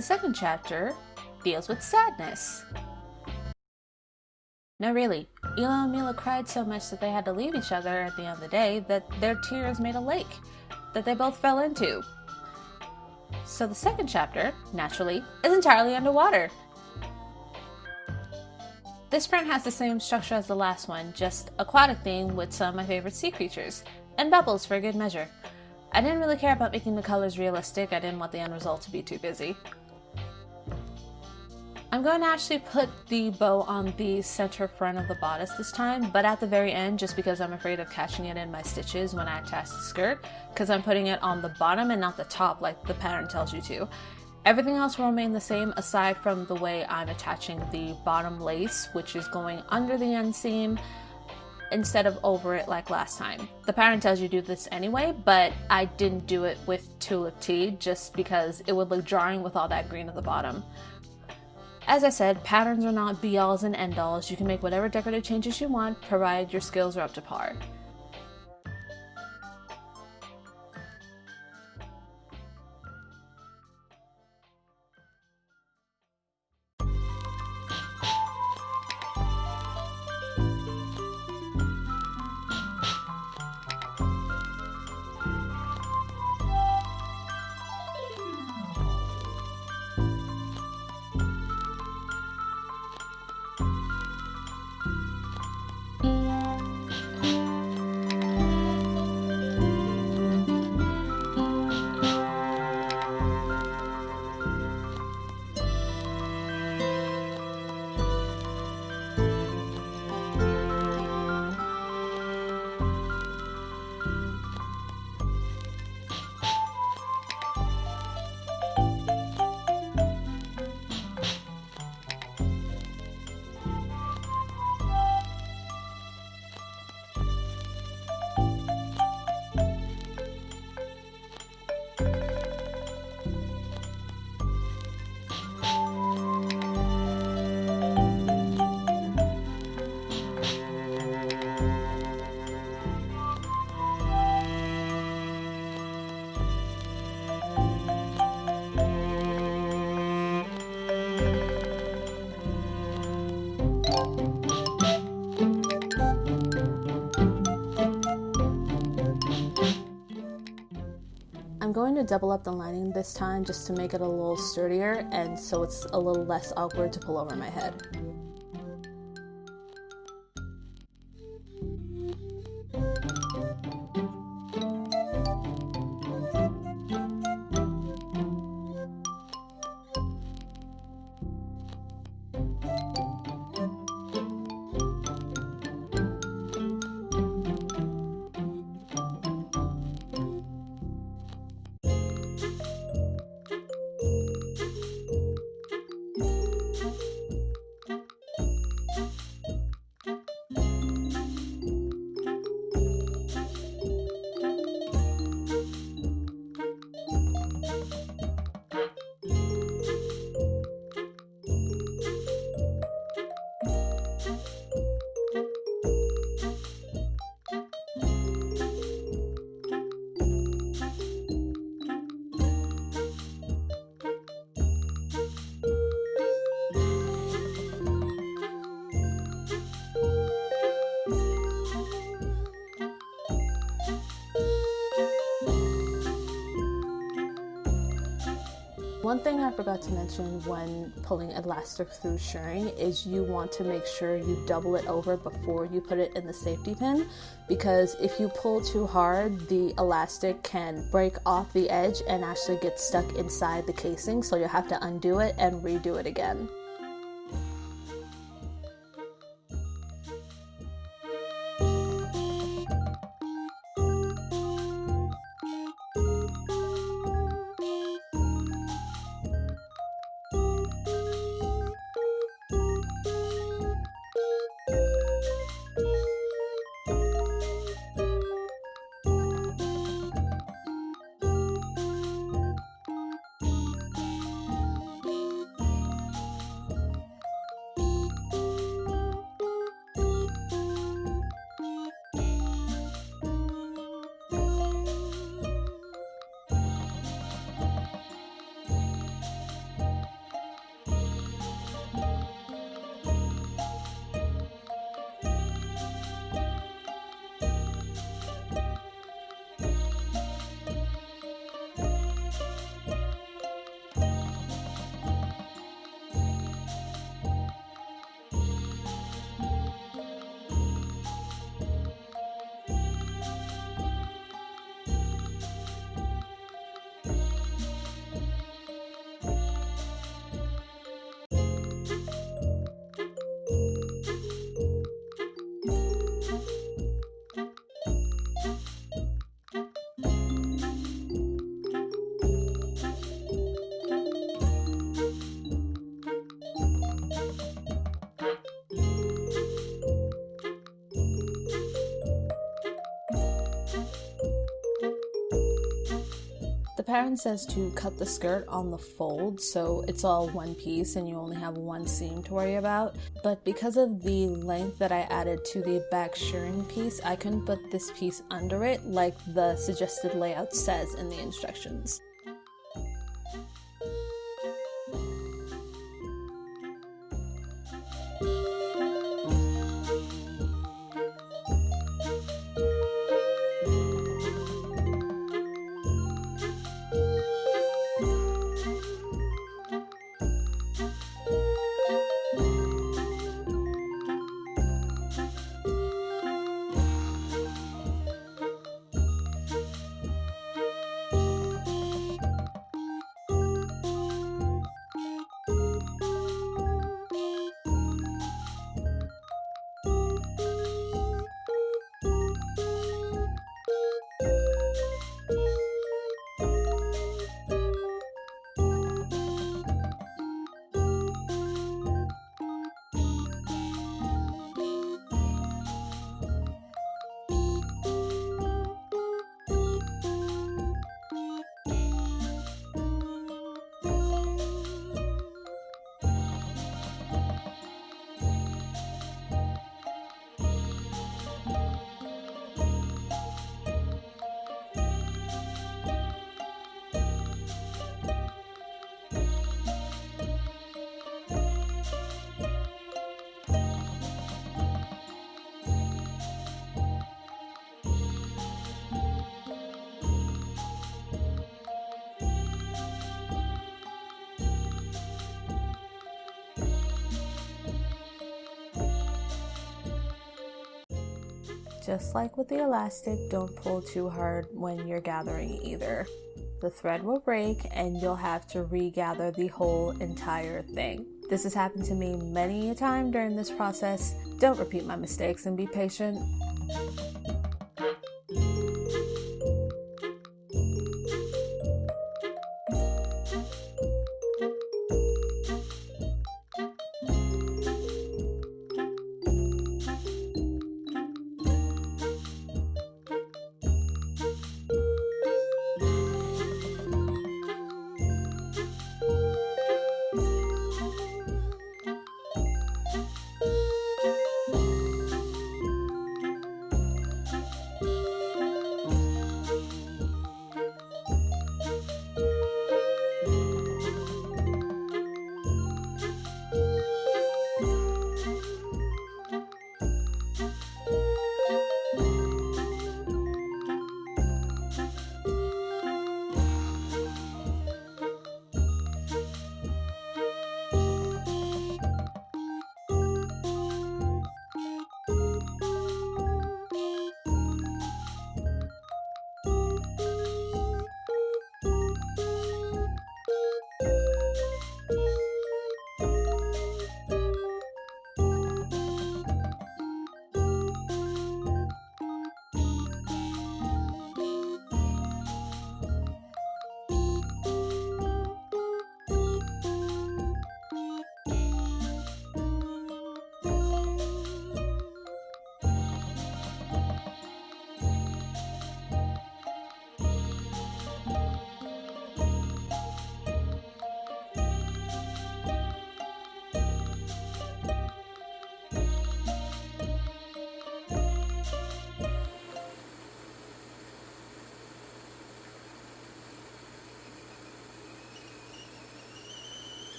The second chapter deals with sadness. No, really, Elo and Mila cried so much that they had to leave each other at the end of the day that their tears made a lake that they both fell into. So the second chapter, naturally, is entirely underwater. This print has the same structure as the last one, just aquatic theme with some of my favorite sea creatures, and bubbles for a good measure. I didn't really care about making the colors realistic, I didn't want the end result to be too busy. I'm going to actually put the bow on the center front of the bodice this time, but at the very end, just because I'm afraid of catching it in my stitches when I attach the skirt, because I'm putting it on the bottom and not the top like the pattern tells you to. Everything else will remain the same aside from the way I'm attaching the bottom lace, which is going under the end seam instead of over it like last time. The pattern tells you to do this anyway, but I didn't do it with tulip tea just because it would look jarring with all that green at the bottom. As I said, patterns are not be-alls and end-alls. You can make whatever decorative changes you want, provided your skills are up to par. I'm going to double up the lining this time just to make it a little sturdier and so it's a little less awkward to pull over my head. One thing I forgot to mention when pulling elastic through shirring is you want to make sure you double it over before you put it in the safety pin, because if you pull too hard, the elastic can break off the edge and actually get stuck inside the casing, so you'll have to undo it and redo it again. The pattern says to cut the skirt on the fold so it's all one piece and you only have one seam to worry about, but because of the length that I added to the back shirring piece, I couldn't put this piece under it like the suggested layout says in the instructions. Just like with the elastic, don't pull too hard when you're gathering either. The thread will break and you'll have to regather the whole entire thing. This has happened to me many a time during this process. Don't repeat my mistakes and be patient.